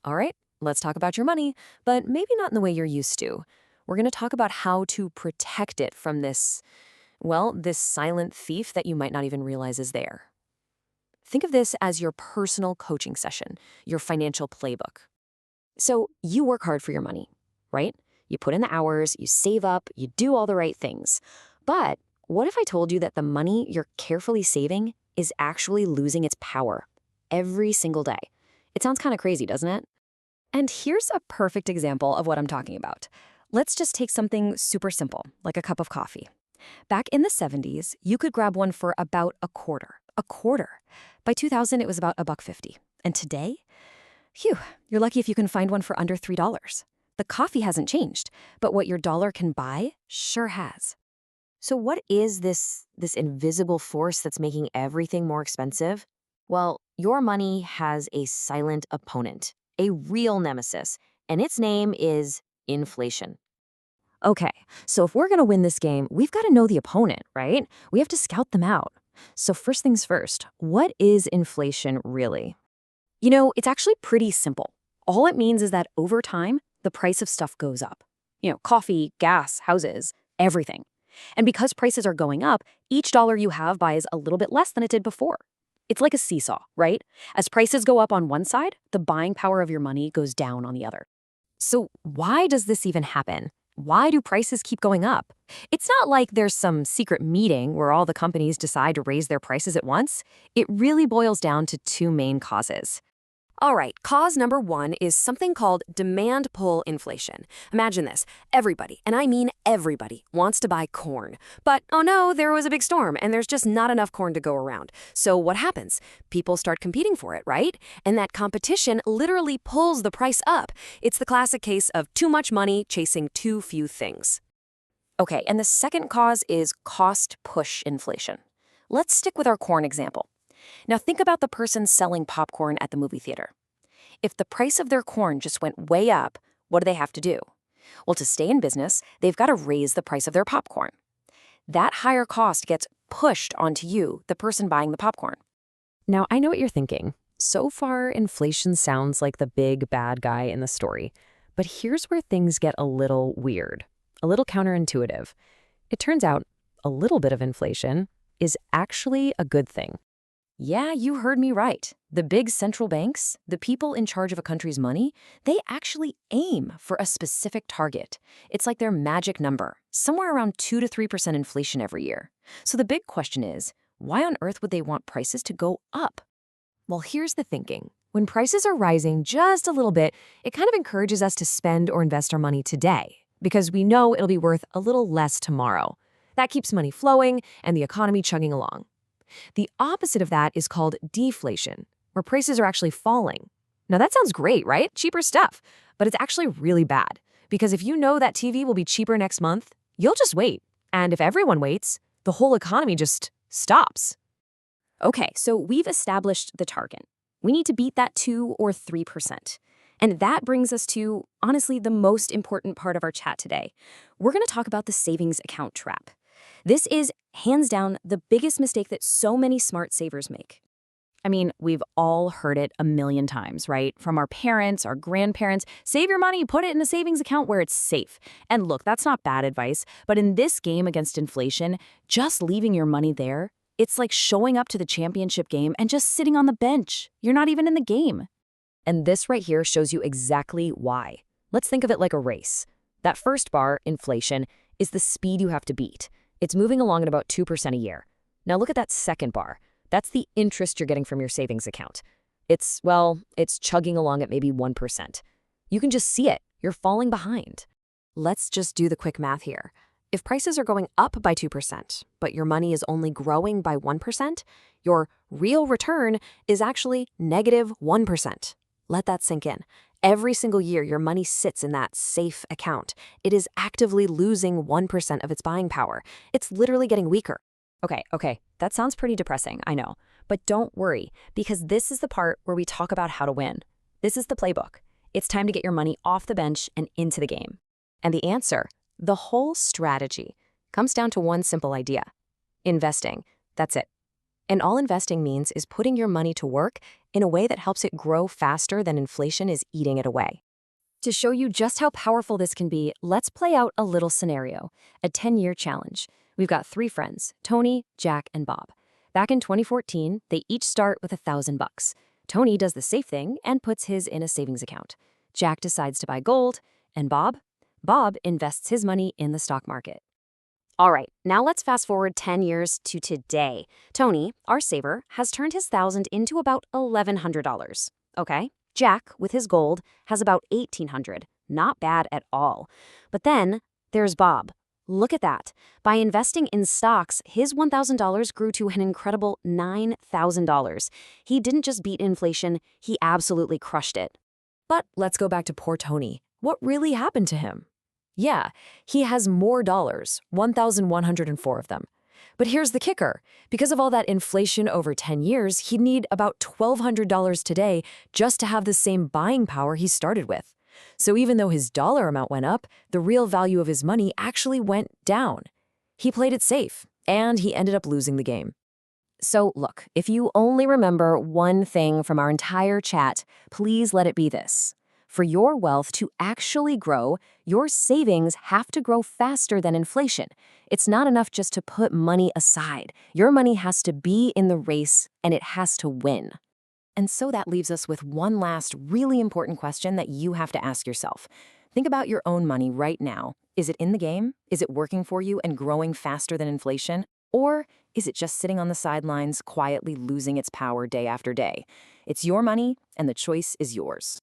All right, let's talk about your money, but maybe not in the way you're used to. We're going to talk about how to protect it from this silent thief that you might not even realize is there. Think of this as your personal coaching session, your financial playbook. So you work hard for your money, right? You put in the hours, you save up, you do all the right things. But what if I told you that the money you're carefully saving is actually losing its power every single day? It sounds kind of crazy, doesn't it? And here's a perfect example of what I'm talking about. Let's just take something super simple, like a cup of coffee. Back in the 70s, you could grab one for about a quarter. A quarter. By 2000, it was about $1.50. And today, phew, you're lucky if you can find one for under $3. The coffee hasn't changed, but what your dollar can buy sure has. So what is this invisible force that's making everything more expensive? Well, your money has a silent opponent, a real nemesis, and its name is inflation. Okay, so if we're going to win this game, we've got to know the opponent, right? We have to scout them out. So first things first, what is inflation really? It's actually pretty simple. All it means is that over time, the price of stuff goes up. Coffee, gas, houses, everything. And because prices are going up, each dollar you have buys a little bit less than it did before. It's like a seesaw, right? As prices go up on one side, the buying power of your money goes down on the other. So why does this even happen? Why do prices keep going up? It's not like there's some secret meeting where all the companies decide to raise their prices at once. It really boils down to two main causes. All right, cause number one is something called demand pull inflation. Imagine this. Everybody, and I mean everybody, wants to buy corn. But, oh no, there was a big storm, and there's just not enough corn to go around. So what happens? People start competing for it, right? And that competition literally pulls the price up. It's the classic case of too much money chasing too few things. Okay, and the second cause is cost push inflation. Let's stick with our corn example. Now think about the person selling popcorn at the movie theater. If the price of their corn just went way up, what do they have to do? Well, to stay in business, they've got to raise the price of their popcorn. That higher cost gets pushed onto you, the person buying the popcorn. Now, I know what you're thinking. So far, inflation sounds like the big bad guy in the story. But here's where things get a little weird, a little counterintuitive. It turns out a little bit of inflation is actually a good thing. Yeah, you heard me right. The big central banks, the people in charge of a country's money, they actually aim for a specific target. It's like their magic number, somewhere around 2 to 3% inflation every year. So the big question is, why on earth would they want prices to go up? Well, here's the thinking. When prices are rising just a little bit, it kind of encourages us to spend or invest our money today, because we know it'll be worth a little less tomorrow. That keeps money flowing and the economy chugging along. The opposite of that is called deflation, where prices are actually falling. Now that sounds great, right? Cheaper stuff. But it's actually really bad, because if you know that TV will be cheaper next month, you'll just wait. And if everyone waits, the whole economy just stops. Okay, so we've established the target. We need to beat that 2 or 3%. And that brings us to, honestly, the most important part of our chat today. We're going to talk about the savings account trap. This is, hands down, the biggest mistake that so many smart savers make. I mean, we've all heard it a million times, right? From our parents, our grandparents, save your money, put it in a savings account where it's safe. And look, that's not bad advice, but in this game against inflation, just leaving your money there, it's like showing up to the championship game and just sitting on the bench. You're not even in the game. And this right here shows you exactly why. Let's think of it like a race. That first bar, inflation, is the speed you have to beat. It's moving along at about 2% a year. Now look at that second bar. That's the interest you're getting from your savings account. It's chugging along at maybe 1%. You can just see it. You're falling behind. Let's just do the quick math here. If prices are going up by 2%, but your money is only growing by 1%, your real return is actually negative 1%. Let that sink in. Every single year, your money sits in that safe account. It is actively losing 1% of its buying power. It's literally getting weaker. Okay, that sounds pretty depressing, I know. But don't worry, because this is the part where we talk about how to win. This is the playbook. It's time to get your money off the bench and into the game. And the answer, the whole strategy, comes down to one simple idea. Investing. That's it. And all investing means is putting your money to work in a way that helps it grow faster than inflation is eating it away. To show you just how powerful this can be, let's play out a little scenario, a 10-year challenge. We've got 3 friends, Tony, Jack, and Bob. Back in 2014, they each start with $1,000. Tony does the safe thing and puts his in a savings account. Jack decides to buy gold, and Bob invests his money in the stock market. All right, now let's fast forward 10 years to today. Tony, our saver, has turned his 1,000 into about $1,100. Okay? Jack, with his gold, has about $1,800. Not bad at all. But then there's Bob. Look at that. By investing in stocks, his $1,000 grew to an incredible $9,000. He didn't just beat inflation, he absolutely crushed it. But let's go back to poor Tony. What really happened to him? Yeah, he has more dollars, 1,104 of them. But here's the kicker. Because of all that inflation over 10 years, he'd need about $1,200 today just to have the same buying power he started with. So even though his dollar amount went up, the real value of his money actually went down. He played it safe, and he ended up losing the game. So look, if you only remember one thing from our entire chat, please let it be this. For your wealth to actually grow, your savings have to grow faster than inflation. It's not enough just to put money aside. Your money has to be in the race, and it has to win. And so that leaves us with one last really important question that you have to ask yourself. Think about your own money right now. Is it in the game? Is it working for you and growing faster than inflation? Or is it just sitting on the sidelines, quietly losing its power day after day? It's your money, and the choice is yours.